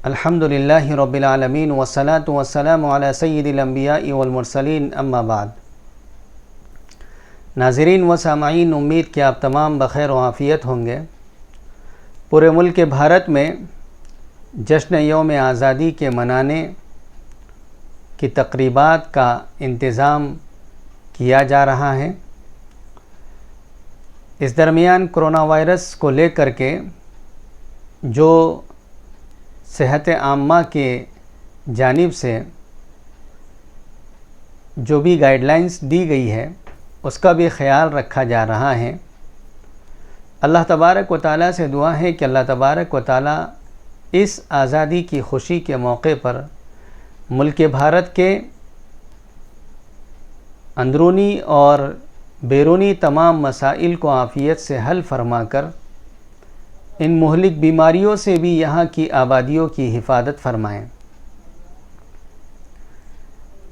الحمدللہ رب العالمین والصلاة والسلام علی سید الانبیاء والمرسلین اما بعد۔ ناظرین و سامعین، امید کہ آپ تمام بخیر و عافیت ہوں گے۔ پورے ملک بھارت میں جشن یوم آزادی کے منانے کی تقریبات کا انتظام کیا جا رہا ہے۔ اس درمیان کرونا وائرس کو لے کر کے جو صحت عامہ کے جانب سے جو بھی گائیڈ لائنز دی گئی ہے اس کا بھی خیال رکھا جا رہا ہے۔ اللہ تبارک و تعالیٰ سے دعا ہے کہ اللہ تبارک و تعالیٰ اس آزادی کی خوشی کے موقع پر ملک بھارت کے اندرونی اور بیرونی تمام مسائل کو عافیت سے حل فرما کر ان مہلک بیماریوں سے بھی یہاں کی آبادیوں کی حفاظت فرمائیں۔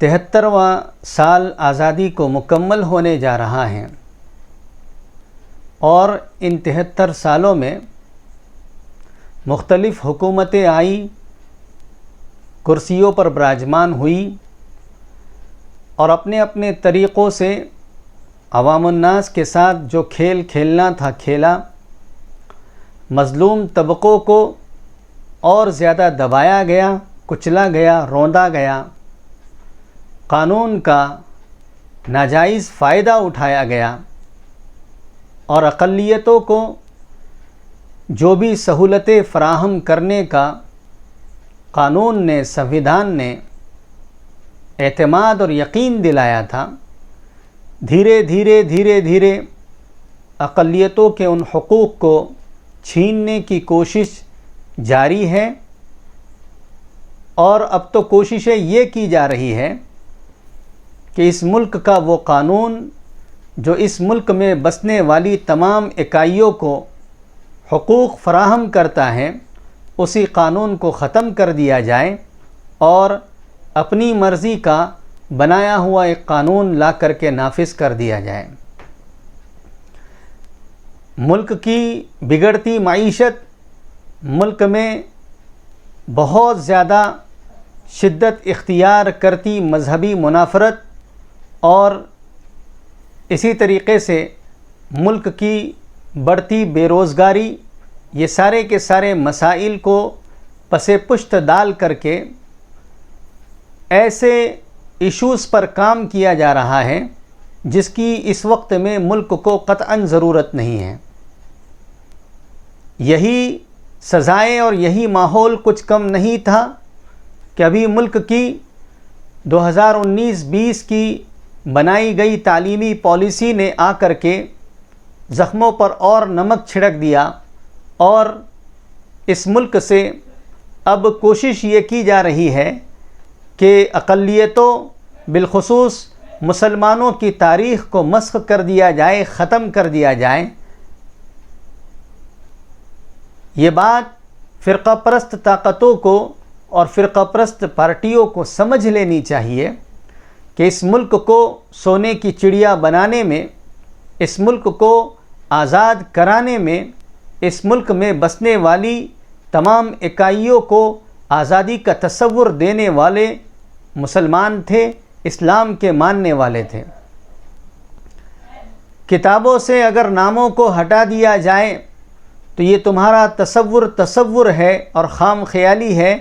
73واں سال آزادی کو مکمل ہونے جا رہا ہے اور ان 73 سالوں میں مختلف حکومتیں آئیں، کرسیوں پر براجمان ہوئی اور اپنے اپنے طریقوں سے عوام الناس کے ساتھ جو کھیل کھیلنا تھا کھیلا، مظلوم طبقوں کو اور زیادہ دبایا گیا، کچلا گیا، روندا گیا، قانون کا ناجائز فائدہ اٹھایا گیا اور اقلیتوں کو جو بھی سہولتیں فراہم کرنے کا قانون نے، سنویدھان نے اعتماد اور یقین دلایا تھا، دھیرے دھیرے اقلیتوں کے ان حقوق کو چھیننے کی کوشش جاری ہے۔ اور اب تو کوششیں یہ کی جا رہی ہے کہ اس ملک کا وہ قانون جو اس ملک میں بسنے والی تمام اکائیوں کو حقوق فراہم کرتا ہے، اسی قانون کو ختم کر دیا جائے اور اپنی مرضی کا بنایا ہوا ایک قانون لا کر کے نافذ کر دیا جائے۔ ملک کی بگڑتی معیشت، ملک میں بہت زیادہ شدت اختیار کرتی مذہبی منافرت اور اسی طریقے سے ملک کی بڑھتی بے روزگاری، یہ سارے کے سارے مسائل کو پس پشت ڈال کر کے ایسے ایشوز پر کام کیا جا رہا ہے جس کی اس وقت میں ملک کو قطعاً ضرورت نہیں ہے۔ یہی سزائیں اور یہی ماحول کچھ کم نہیں تھا کہ ابھی ملک کی 2019-20 کی بنائی گئی تعلیمی پالیسی نے آ کر کے زخموں پر اور نمک چھڑک دیا اور اس ملک سے اب کوشش یہ کی جا رہی ہے کہ اقلیتوں بالخصوص مسلمانوں کی تاریخ کو مسخ کر دیا جائے، ختم کر دیا جائے۔ یہ بات فرقہ پرست طاقتوں کو اور فرقہ پرست پارٹیوں کو سمجھ لینی چاہیے کہ اس ملک کو سونے کی چڑیا بنانے میں، اس ملک کو آزاد کرانے میں، اس ملک میں بسنے والی تمام اکائیوں کو آزادی کا تصور دینے والے مسلمان تھے، اسلام کے ماننے والے تھے۔ کتابوں سے اگر ناموں کو ہٹا دیا جائے تو یہ تمہارا تصور ہے اور خام خیالی ہے،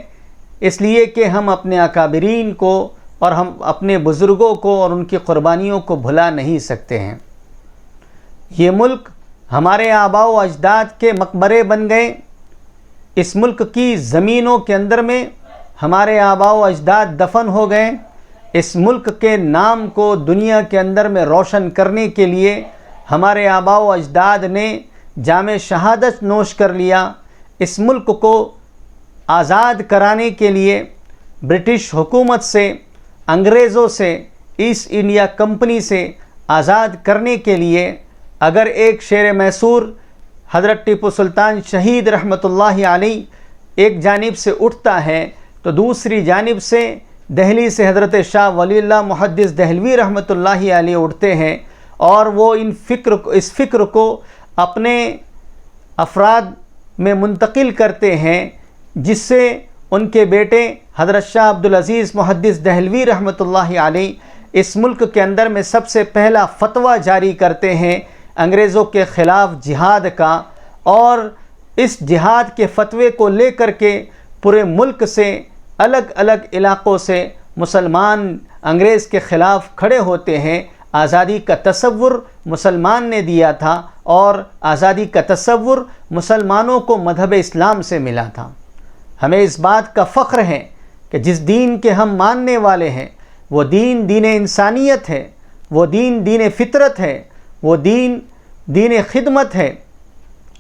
اس لیے کہ ہم اپنے اکابرین کو اور ہم اپنے بزرگوں کو اور ان کی قربانیوں کو بھلا نہیں سکتے ہیں۔ یہ ملک ہمارے آباء و اجداد کے مقبرے بن گئے۔ اس ملک کی زمینوں کے اندر میں ہمارے آباء و اجداد دفن ہو گئے۔ اس ملک کے نام کو دنیا کے اندر میں روشن کرنے کے لیے ہمارے آباء و اجداد نے جام شہادت نوش کر لیا۔ اس ملک کو آزاد کرانے کے لیے برٹش حکومت سے، انگریزوں سے، ایسٹ انڈیا کمپنی سے آزاد کرنے کے لیے اگر ایک شیر میسور حضرت ٹیپو سلطان شہید رحمۃ اللہ علیہ ایک جانب سے اٹھتا ہے تو دوسری جانب سے دہلی سے حضرت شاہ ولی اللہ محدث دہلوی رحمۃ اللہ علیہ اٹھتے ہیں اور وہ اس فکر کو اپنے افراد میں منتقل کرتے ہیں، جس سے ان کے بیٹے حضرت شاہ عبدالعزیز محدث دہلوی رحمۃ اللہ علیہ اس ملک کے اندر میں سب سے پہلا فتویٰ جاری کرتے ہیں انگریزوں کے خلاف جہاد کا، اور اس جہاد کے فتوے کو لے کر کے پورے ملک سے الگ الگ علاقوں سے مسلمان انگریز کے خلاف کھڑے ہوتے ہیں۔ آزادی کا تصور مسلمان نے دیا تھا، اور آزادی کا تصور مسلمانوں کو مذہب اسلام سے ملا تھا۔ ہمیں اس بات کا فخر ہے کہ جس دین کے ہم ماننے والے ہیں وہ دین دین انسانیت ہے، وہ دین دین فطرت ہے، وہ دین دین خدمت ہے،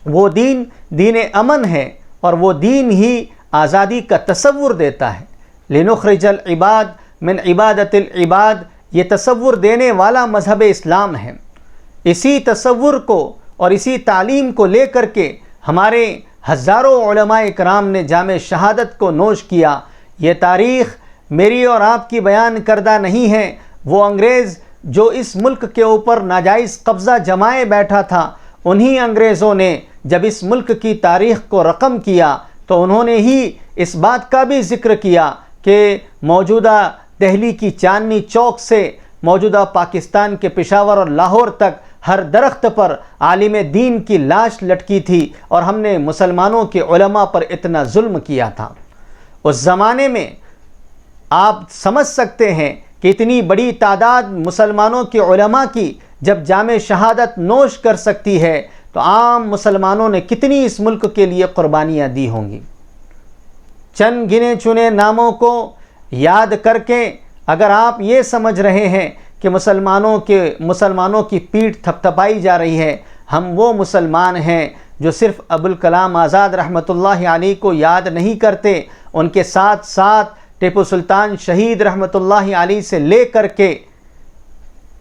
وہ دین دین امن ہے، اور وہ دین ہی آزادی کا تصور دیتا ہے۔ لنخرج العباد من عبادت العباد، یہ تصور دینے والا مذہب اسلام ہے۔ اسی تصور کو اور اسی تعلیم کو لے کر کے ہمارے ہزاروں علماء اکرام نے جام شہادت کو نوش کیا۔ یہ تاریخ میری اور آپ کی بیان کردہ نہیں ہے۔ وہ انگریز جو اس ملک کے اوپر ناجائز قبضہ جمائے بیٹھا تھا، انہی انگریزوں نے جب اس ملک کی تاریخ کو رقم کیا تو انہوں نے ہی اس بات کا بھی ذکر کیا کہ موجودہ دہلی کی چاندنی چوک سے موجودہ پاکستان کے پشاور اور لاہور تک ہر درخت پر عالم دین کی لاش لٹکی تھی، اور ہم نے مسلمانوں کے علماء پر اتنا ظلم کیا تھا۔ اس زمانے میں آپ سمجھ سکتے ہیں کہ اتنی بڑی تعداد مسلمانوں کے علماء کی جب جام شہادت نوش کر سکتی ہے تو عام مسلمانوں نے کتنی اس ملک کے لیے قربانیاں دی ہوں گی۔ چند گنے چنے ناموں کو یاد کر کے اگر آپ یہ سمجھ رہے ہیں کہ مسلمانوں کی پیٹھ تھپتھپائی جا رہی ہے، ہم وہ مسلمان ہیں جو صرف ابوالکلام آزاد رحمۃ اللہ علیہ کو یاد نہیں کرتے، ان کے ساتھ ساتھ ٹیپو سلطان شہید رحمۃ اللہ علیہ سے لے کر کے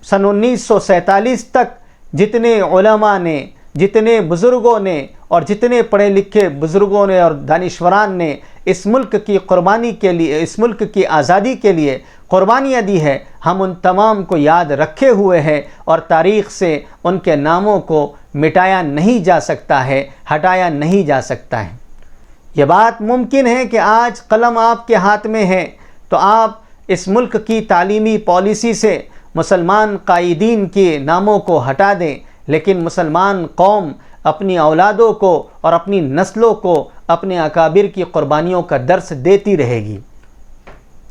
سن 1947 تک جتنے علماء نے، جتنے بزرگوں نے اور جتنے پڑھے لکھے بزرگوں نے اور دانشوران نے اس ملک کی قربانی کے لیے، اس ملک کی آزادی کے لیے قربانیاں دی ہے، ہم ان تمام کو یاد رکھے ہوئے ہیں، اور تاریخ سے ان کے ناموں کو مٹایا نہیں جا سکتا ہے، ہٹایا نہیں جا سکتا ہے۔ یہ بات ممکن ہے کہ آج قلم آپ کے ہاتھ میں ہے تو آپ اس ملک کی تعلیمی پالیسی سے مسلمان قائدین کے ناموں کو ہٹا دیں، لیکن مسلمان قوم اپنی اولادوں کو اور اپنی نسلوں کو اپنے اکابر کی قربانیوں کا درس دیتی رہے گی۔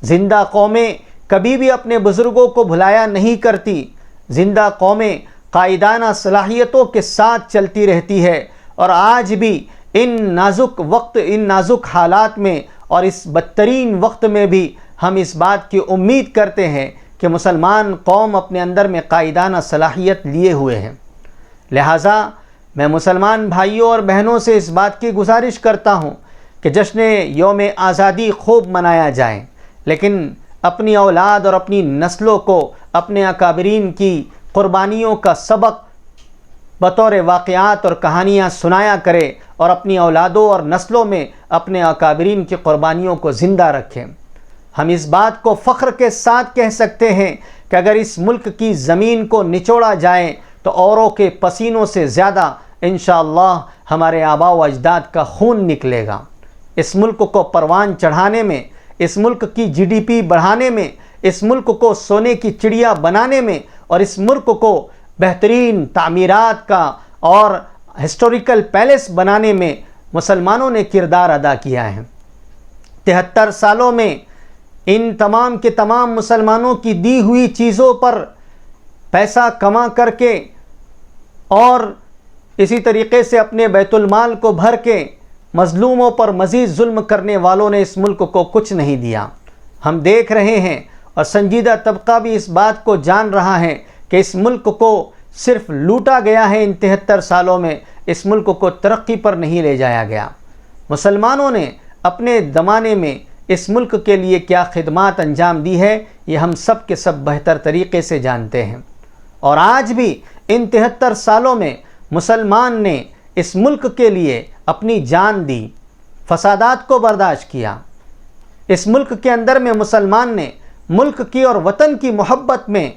زندہ قومیں کبھی بھی اپنے بزرگوں کو بھلایا نہیں کرتی، زندہ قومیں قائدانہ صلاحیتوں کے ساتھ چلتی رہتی ہے، اور آج بھی ان نازک حالات میں اور اس بدترین وقت میں بھی ہم اس بات کی امید کرتے ہیں کہ مسلمان قوم اپنے اندر میں قائدانہ صلاحیت لیے ہوئے ہیں۔ لہٰذا میں مسلمان بھائیوں اور بہنوں سے اس بات کی گزارش کرتا ہوں کہ جشن یوم آزادی خوب منایا جائے، لیکن اپنی اولاد اور اپنی نسلوں کو اپنے اکابرین کی قربانیوں کا سبق بطور واقعات اور کہانیاں سنایا کرے، اور اپنی اولادوں اور نسلوں میں اپنے اکابرین کی قربانیوں کو زندہ رکھیں۔ ہم اس بات کو فخر کے ساتھ کہہ سکتے ہیں کہ اگر اس ملک کی زمین کو نچوڑا جائے تو اوروں کے پسینوں سے زیادہ انشاءاللہ ہمارے آباء و اجداد کا خون نکلے گا۔ اس ملک کو پروان چڑھانے میں، اس ملک کی جی ڈی پی بڑھانے میں، اس ملک کو سونے کی چڑیا بنانے میں، اور اس ملک کو بہترین تعمیرات کا اور ہسٹوریکل پیلیس بنانے میں مسلمانوں نے کردار ادا کیا ہے۔ 73 سالوں میں ان تمام کے تمام مسلمانوں کی دی ہوئی چیزوں پر پیسہ کما کر کے اور اسی طریقے سے اپنے بیت المال کو بھر کے مظلوموں پر مزید ظلم کرنے والوں نے اس ملک کو کچھ نہیں دیا۔ ہم دیکھ رہے ہیں اور سنجیدہ طبقہ بھی اس بات کو جان رہا ہے کہ اس ملک کو صرف لوٹا گیا ہے۔ ان 73 سالوں میں اس ملک کو ترقی پر نہیں لے جایا گیا۔ مسلمانوں نے اپنے زمانے میں اس ملک کے لیے کیا خدمات انجام دی ہے، یہ ہم سب کے سب بہتر طریقے سے جانتے ہیں، اور آج بھی ان 73 سالوں میں مسلمان نے اس ملک کے لیے اپنی جان دی، فسادات کو برداشت کیا۔ اس ملک کے اندر میں مسلمان نے ملک کی اور وطن کی محبت میں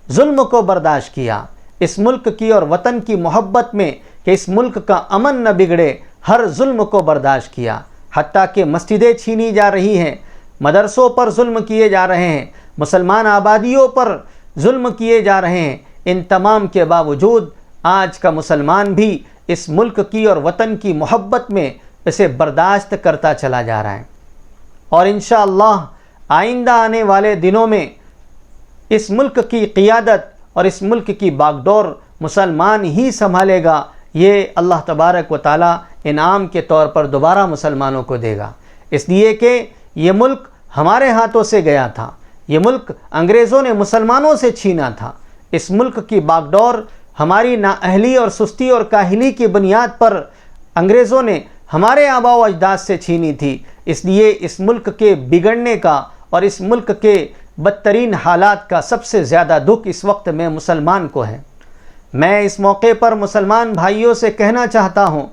ظلم کو برداشت کیا، اس ملک کی اور وطن کی محبت میں کہ اس ملک کا امن نہ بگڑے ہر ظلم کو برداشت کیا۔ حتیٰ کہ مسجدیں چھینی جا رہی ہیں، مدرسوں پر ظلم کیے جا رہے ہیں، مسلمان آبادیوں پر ظلم کیے جا رہے ہیں، ان تمام کے باوجود آج کا مسلمان بھی اس ملک کی اور وطن کی محبت میں اسے برداشت کرتا چلا جا رہا ہے، اور انشاءاللہ آئندہ آنے والے دنوں میں اس ملک کی قیادت اور اس ملک کی باغڈور مسلمان ہی سنبھالے گا۔ یہ اللہ تبارک و تعالیٰ انعام کے طور پر دوبارہ مسلمانوں کو دے گا، اس لیے کہ یہ ملک ہمارے ہاتھوں سے گیا تھا، یہ ملک انگریزوں نے مسلمانوں سے چھینا تھا۔ اس ملک کی باغڈور ہماری نااہلی اور سستی اور کاہلی کی بنیاد پر انگریزوں نے ہمارے آباء و اجداد سے چھینی تھی، اس لیے اس ملک کے بگڑنے کا اور اس ملک کے بدترین حالات کا سب سے زیادہ دکھ اس وقت میں مسلمان کو ہے۔ میں اس موقع پر مسلمان بھائیوں سے کہنا چاہتا ہوں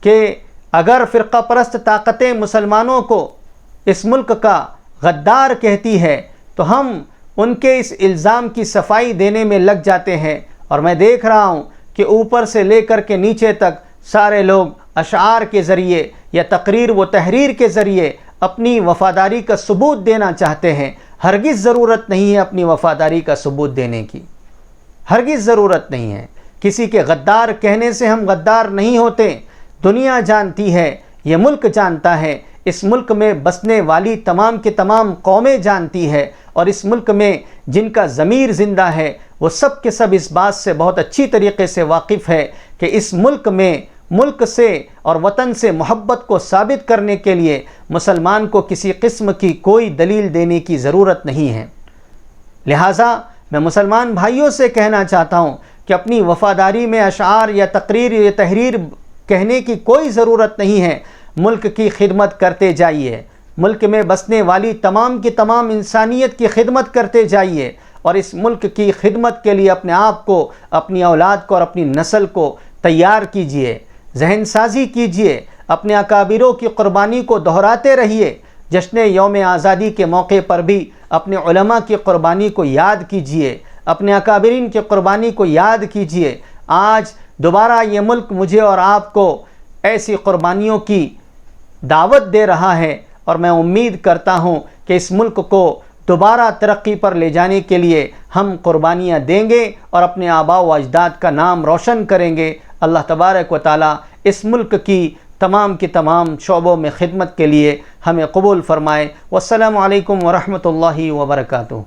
کہ اگر فرقہ پرست طاقتیں مسلمانوں کو اس ملک کا غدار کہتی ہے تو ہم ان کے اس الزام کی صفائی دینے میں لگ جاتے ہیں، اور میں دیکھ رہا ہوں کہ اوپر سے لے کر کے نیچے تک سارے لوگ اشعار کے ذریعے یا تقریر و تحریر کے ذریعے اپنی وفاداری کا ثبوت دینا چاہتے ہیں۔ ہرگز ضرورت نہیں ہے اپنی وفاداری کا ثبوت دینے کی، ہرگز ضرورت نہیں ہے۔ کسی کے غدار کہنے سے ہم غدار نہیں ہوتے۔ دنیا جانتی ہے، یہ ملک جانتا ہے، اس ملک میں بسنے والی تمام کی تمام قومیں جانتی ہے، اور اس ملک میں جن کا ضمیر زندہ ہے وہ سب کے سب اس بات سے بہت اچھی طریقے سے واقف ہے کہ اس ملک میں ملک سے اور وطن سے محبت کو ثابت کرنے کے لیے مسلمان کو کسی قسم کی کوئی دلیل دینے کی ضرورت نہیں ہے۔ لہٰذا میں مسلمان بھائیوں سے کہنا چاہتا ہوں کہ اپنی وفاداری میں اشعار یا تقریر یا تحریر کہنے کی کوئی ضرورت نہیں ہے۔ ملک کی خدمت کرتے جائیے، ملک میں بسنے والی تمام کی تمام انسانیت کی خدمت کرتے جائیے، اور اس ملک کی خدمت کے لیے اپنے آپ کو، اپنی اولاد کو اور اپنی نسل کو تیار کیجیے، ذہن سازی کیجیے، اپنے اکابروں کی قربانی کو دہراتے رہیے۔ جشن یوم آزادی کے موقع پر بھی اپنے علماء کی قربانی کو یاد کیجیے، اپنے اکابرین کی قربانی کو یاد کیجیے۔ آج دوبارہ یہ ملک مجھے اور آپ کو ایسی قربانیوں کی دعوت دے رہا ہے، اور میں امید کرتا ہوں کہ اس ملک کو دوبارہ ترقی پر لے جانے کے لیے ہم قربانیاں دیں گے اور اپنے آباء و اجداد کا نام روشن کریں گے۔ اللہ تبارک و تعالیٰ اس ملک کی تمام شعبوں میں خدمت کے لیے ہمیں قبول فرمائے۔ والسلام علیکم ورحمۃ اللہ وبرکاتہ۔